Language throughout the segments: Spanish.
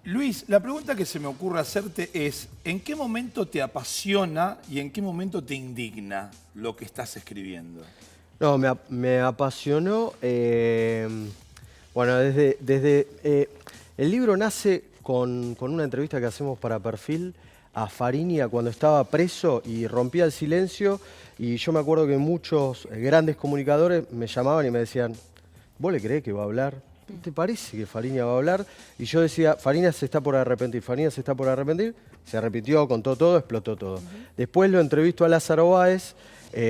Luis, la pregunta que se me ocurre hacerte es, ¿en qué momento te apasiona y en qué momento te indigna lo que estás escribiendo? No, me apasionó, bueno, el libro nace con una entrevista que hacemos para Perfil a Fariña cuando estaba preso y rompía el silencio, y yo me acuerdo que muchos grandes comunicadores me llamaban y me decían, ¿vos le creés que va a hablar? ¿Te parece que Fariña va a hablar? Y yo decía, Fariña se está por arrepentir, Fariña se está por arrepentir. Se arrepintió, contó todo, explotó todo. Después lo entrevisto a Lázaro Báez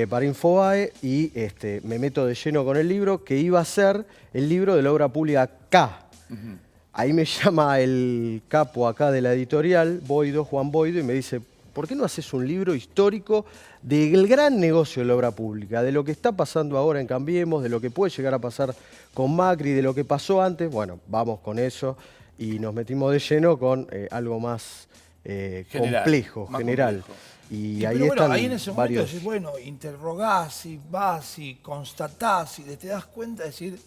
para Infobae y me meto de lleno con el libro, que iba a ser el libro de la obra pública K. Ahí me llama el capo acá de la editorial, Boido, Juan Boido, y me dice, ¿por qué no haces un libro histórico del gran negocio de la obra pública, de lo que está pasando ahora en Cambiemos, de lo que puede llegar a pasar con Macri, de lo que pasó antes? Bueno, vamos con eso y nos metimos de lleno con algo más complejo, más general. complejo. Y ahí pero bueno, están ahí en ese momento varios... decís, bueno, interrogás y vas y constatás y te das cuenta de decir,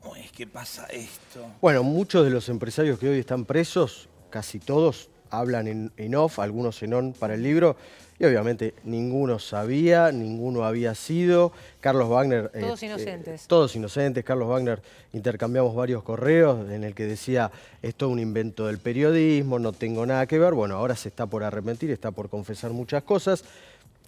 ¿cómo es que pasa esto? Bueno, muchos de los empresarios que hoy están presos, casi todos, hablan en off, algunos en on para el libro, y obviamente ninguno sabía, ninguno había sido. Carlos Wagner... Todos inocentes. Todos inocentes. Carlos Wagner, intercambiamos varios correos en el que decía, es todo un invento del periodismo, no tengo nada que ver. Bueno, ahora se está por arrepentir, está por confesar muchas cosas,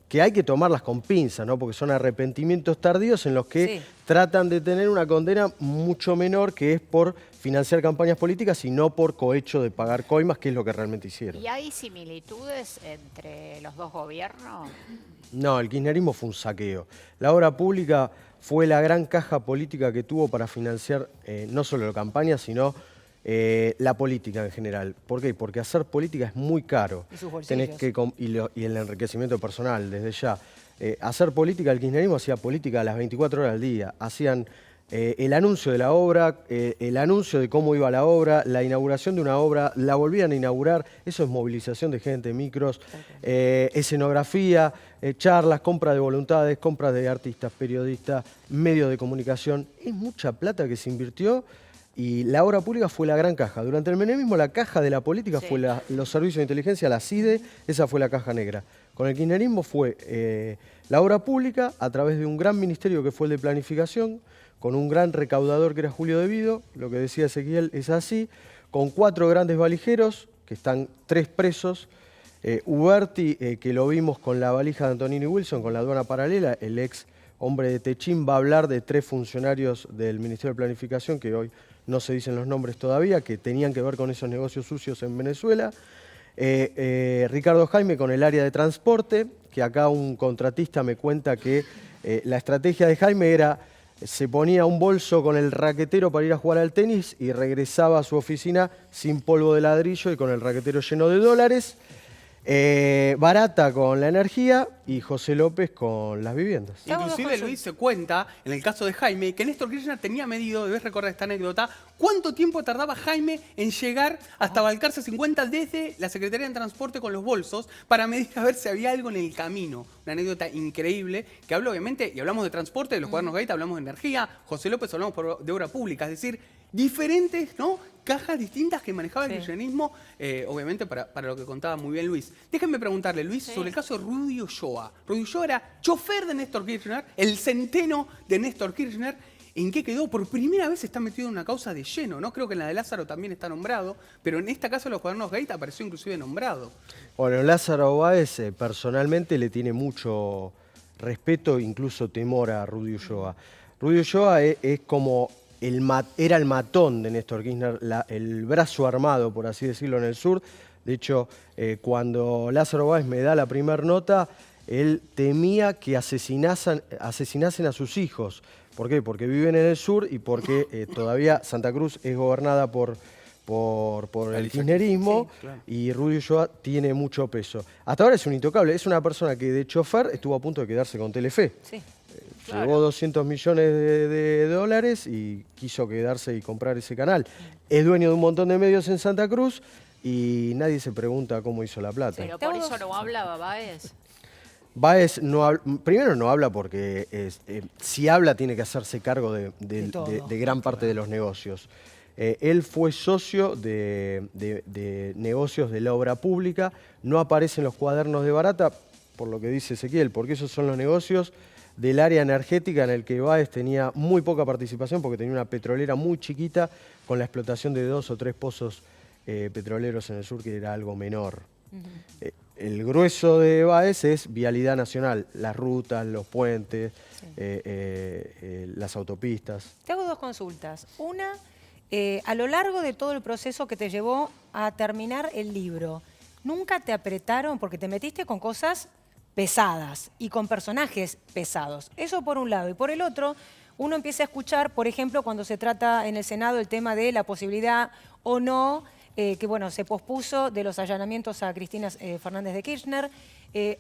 que hay que tomarlas con pinzas, ¿no? Porque son arrepentimientos tardíos en los que tratan de tener una condena mucho menor, que es por financiar campañas políticas y no por cohecho de pagar coimas, que es lo que realmente hicieron. ¿Y hay similitudes entre los dos gobiernos? No, el kirchnerismo fue un saqueo. La obra pública fue la gran caja política que tuvo para financiar no solo la campaña, sino la política en general. ¿Por qué? Porque hacer política es muy caro. Y sus bolsillos. Y el enriquecimiento personal, desde ya. Hacer política, el kirchnerismo hacía política a las 24 horas al día. Hacían el anuncio de la obra, el anuncio de cómo iba la obra, la inauguración de una obra, la volvían a inaugurar. Eso es movilización de gente, micros, escenografía, charlas, compra de voluntades, compra de artistas, periodistas, medios de comunicación. Es mucha plata que se invirtió. Y la obra pública fue la gran caja. Durante el menemismo la caja de la política fue los servicios de inteligencia, la CIDE, esa fue la caja negra. Con el kirchnerismo fue la obra pública a través de un gran ministerio que fue el de planificación, con un gran recaudador que era Julio De Vido, lo que decía Ezequiel es así, con 4 grandes valijeros, que están 3 presos, Uberti, que lo vimos con la valija de Antonini Wilson, con la aduana paralela, el ex hombre de Techín, va a hablar de 3 funcionarios del Ministerio de Planificación, que hoy no se dicen los nombres todavía, que tenían que ver con esos negocios sucios en Venezuela. Ricardo Jaime con el área de transporte, que acá un contratista me cuenta que la estrategia de Jaime era, se ponía un bolso con el raquetero para ir a jugar al tenis y regresaba a su oficina sin polvo de ladrillo y con el raquetero lleno de dólares. Barata con la energía y José López con las viviendas. Inclusive Luis se cuenta, en el caso de Jaime, que Néstor Kirchner tenía medido, debes recordar esta anécdota, cuánto tiempo tardaba Jaime en llegar hasta Balcarce 50 desde la Secretaría de Transporte con los bolsos para medir a ver si había algo en el camino. Una anécdota increíble que habla obviamente, y hablamos de transporte, de los cuadernos Gaita, hablamos de energía, José López hablamos de obra pública, es decir, diferentes, ¿no?, cajas distintas que manejaba el kirchnerismo, obviamente para lo que contaba muy bien Luis. Déjenme preguntarle, Luis, sobre el caso de Rudy Ulloa. Rudy Ulloa era chofer de Néstor Kirchner, el centeno de Néstor Kirchner. ¿En qué quedó? Por primera vez está metido en una causa de lleno, ¿no? Creo que en la de Lázaro también está nombrado, pero en esta casa de los cuadernos Gaita apareció inclusive nombrado. Bueno, Lázaro Báez personalmente le tiene mucho respeto, incluso temor a Rudy Ulloa. Rudy Ulloa es como... era el matón de Néstor Kirchner, el brazo armado, por así decirlo, en el sur. De hecho, cuando Lázaro Báez me da la primera nota, él temía que asesinasen a sus hijos. ¿Por qué? Porque viven en el sur y porque todavía Santa Cruz es gobernada por el kirchnerismo, y Rudy Ulloa tiene mucho peso. Hasta ahora es un intocable, es una persona que de chofer estuvo a punto de quedarse con Telefe. Llevó 200 millones de dólares y quiso quedarse y comprar ese canal. Es dueño de un montón de medios en Santa Cruz y nadie se pregunta cómo hizo la plata. Pero por eso no hablaba Báez. Báez primero no habla porque si habla tiene que hacerse cargo de gran parte de los negocios. Él fue socio de negocios de la obra pública, no aparece en los cuadernos de Barata, por lo que dice Ezequiel, porque esos son los negocios del área energética en el que Báez tenía muy poca participación, porque tenía una petrolera muy chiquita con la explotación de 2 o 3 pozos petroleros en el sur, que era algo menor. El grueso de Báez es vialidad nacional, las rutas, los puentes, las autopistas. Te hago 2 consultas. Una, a lo largo de todo el proceso que te llevó a terminar el libro, ¿nunca te apretaron porque te metiste con cosas pesadas y con personajes pesados? Eso por un lado. Y por el otro, uno empieza a escuchar, por ejemplo, cuando se trata en el Senado el tema de la posibilidad o no, que bueno, se pospuso de los allanamientos a Cristina Fernández de Kirchner,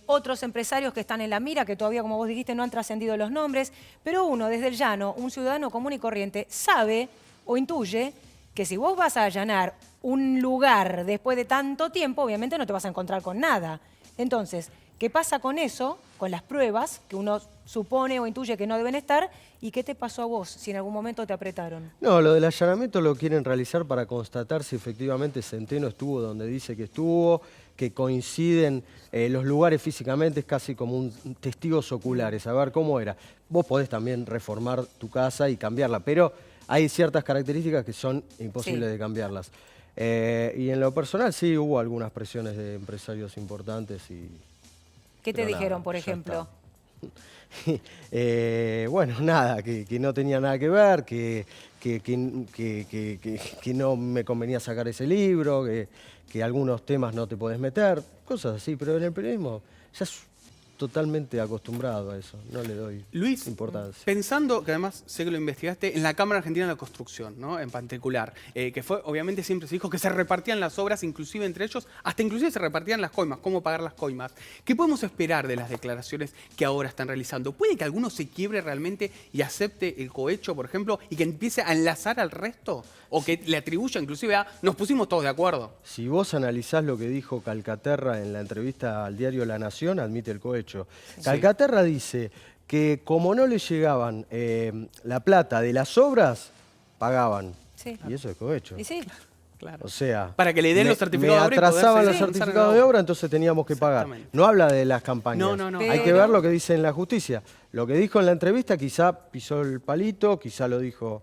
otros empresarios que están en la mira, que todavía, como vos dijiste, no han trascendido los nombres, pero uno desde el llano, un ciudadano común y corriente, sabe o intuye que si vos vas a allanar un lugar después de tanto tiempo, obviamente no te vas a encontrar con nada. Entonces, ¿qué pasa con eso, con las pruebas que uno supone o intuye que no deben estar? ¿Y qué te pasó a vos si en algún momento te apretaron? No, lo del allanamiento lo quieren realizar para constatar si efectivamente Centeno estuvo donde dice que estuvo, que coinciden los lugares físicamente, es casi como un testigos oculares, a ver cómo era. Vos podés también reformar tu casa y cambiarla, pero hay ciertas características que son imposibles de cambiarlas. Y en lo personal sí hubo algunas presiones de empresarios importantes y... ¿Qué te dijeron, por ejemplo? Bueno, nada, que no tenía nada que ver, que no me convenía sacar ese libro, que algunos temas no te podés meter, cosas así, pero en el periodismo ya es totalmente acostumbrado a eso, no le doy importancia. Pensando, que además sé que lo investigaste, en la Cámara Argentina de la Construcción, ¿no? En particular, que fue, obviamente siempre se dijo que se repartían las obras, inclusive entre ellos, hasta inclusive se repartían las coimas, cómo pagar las coimas. ¿Qué podemos esperar de las declaraciones que ahora están realizando? ¿Puede que alguno se quiebre realmente y acepte el cohecho, por ejemplo, y que empiece a enlazar al resto? ¿O que le atribuya inclusive a nos pusimos todos de acuerdo? Si vos analizás lo que dijo Calcaterra en la entrevista al diario La Nación, admite el cohecho. Sí. Calcaterra dice que como no le llegaban la plata de las obras, pagaban. Sí. Y eso es cohecho. ¿Y sí? Claro. O sea, para que le den los certificados de obra. Me atrasaban los certificados de obra, entonces teníamos que pagar. No habla de las campañas. No. Hay que ver lo que dice en la justicia. Lo que dijo en la entrevista quizá pisó el palito, quizá lo dijo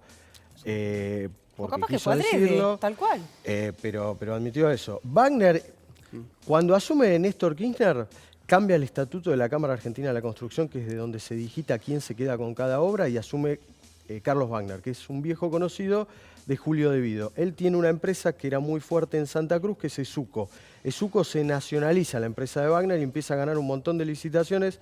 porque capaz quiso que fue decirlo. Tal cual. Pero admitió eso. Wagner, cuando asume Néstor Kirchner, cambia el estatuto de la Cámara Argentina de la Construcción, que es de donde se digita quién se queda con cada obra, y asume Carlos Wagner, que es un viejo conocido de Julio De Vido. Él tiene una empresa que era muy fuerte en Santa Cruz, que es Esuco. Esuco se nacionaliza la empresa de Wagner y empieza a ganar un montón de licitaciones.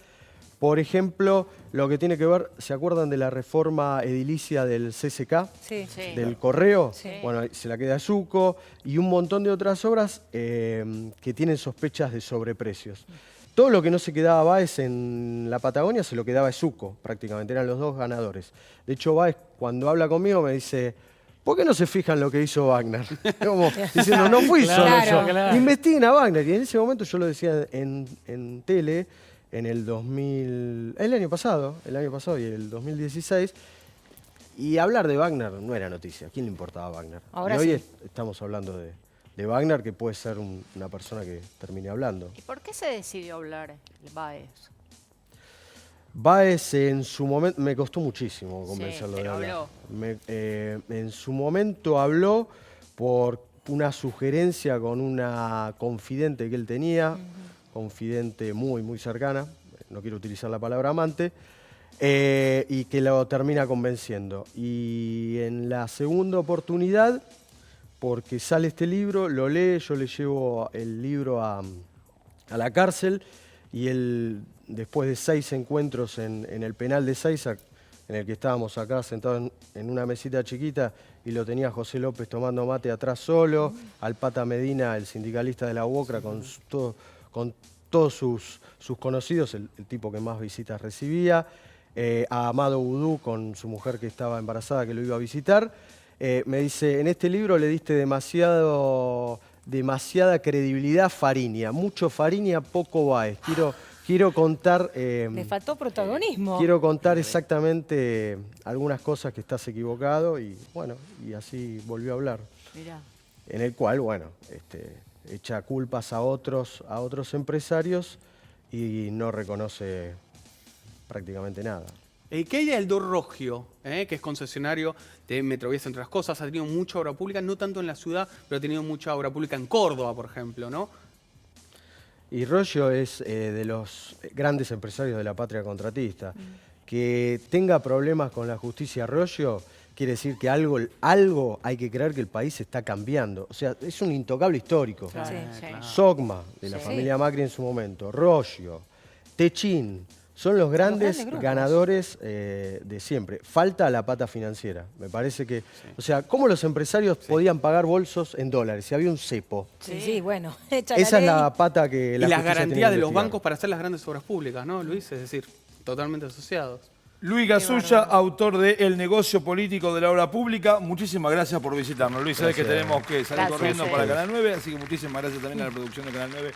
Por ejemplo, lo que tiene que ver, ¿se acuerdan de la reforma edilicia del CCK? Sí. Del Correo. Sí. Bueno, se la queda Esuco y un montón de otras obras que tienen sospechas de sobreprecios. Todo lo que no se quedaba Báez en la Patagonia se lo quedaba Esuco, prácticamente, eran los dos ganadores. De hecho, Báez, cuando habla conmigo, me dice, ¿por qué no se fijan lo que hizo Wagner? Como diciendo, no fui solo yo. Claro. Investiguen a Wagner. Y en ese momento yo lo decía en tele, en el 2000, el año pasado y el 2016, y hablar de Wagner no era noticia. ¿A quién le importaba Wagner? Ahora y hoy sí. Estamos hablando de Wagner, que puede ser una persona que termine hablando. ¿Y por qué se decidió hablar el Báez? Báez en su momento, me costó muchísimo convencerlo de hablar. Habló. En su momento habló por una sugerencia con una confidente que él tenía, confidente muy, muy cercana, no quiero utilizar la palabra amante, y que lo termina convenciendo. Y en la segunda oportunidad, porque sale este libro, lo lee, yo le llevo el libro a la cárcel y él, después de 6 encuentros en el penal de Seiza, en el que estábamos acá sentados en una mesita chiquita y lo tenía José López tomando mate atrás solo, al Pata Medina, el sindicalista de la UOCRA, con todos sus conocidos, el tipo que más visitas recibía, a Amado Vudú con su mujer que estaba embarazada, que lo iba a visitar. Me dice, en este libro le diste demasiada credibilidad a Fariña, mucho Fariña, poco Báez. quiero contar... Le faltó protagonismo. Quiero contar exactamente algunas cosas que estás equivocado y bueno, y así volvió a hablar. Mirá. En el cual, bueno, echa culpas a otros empresarios y no reconoce prácticamente nada. ¿Qué hay del Dorrogio, que es concesionario de Metrovías, entre otras cosas? Ha tenido mucha obra pública, no tanto en la ciudad, pero ha tenido mucha obra pública en Córdoba, por ejemplo, ¿no? Y Roggio es de los grandes empresarios de la patria contratista. Que tenga problemas con la justicia Roggio quiere decir que algo hay que creer que el país está cambiando. O sea, es un intocable histórico. Sí. Sogma, de la Sí. familia Macri en su momento, Roggio, Techín, son los grandes grandes grupos. ganadores de siempre. Falta la pata financiera. Me parece que... O sea, ¿cómo los empresarios podían pagar bolsos en dólares si había un cepo? Sí, bueno. Hecha Esa es ley. la pata que Y la las justicia tenía garantías que de los investigar. bancos para hacer las grandes obras públicas, ¿no, Luis? Es decir, totalmente asociados. Luis Gasulla, autor de El negocio político de la obra pública. Muchísimas gracias por visitarnos. Luis, sabes que Gracias. tenemos que salir Gracias, corriendo sí. para Canal 9, así que muchísimas gracias también a la producción de Canal 9.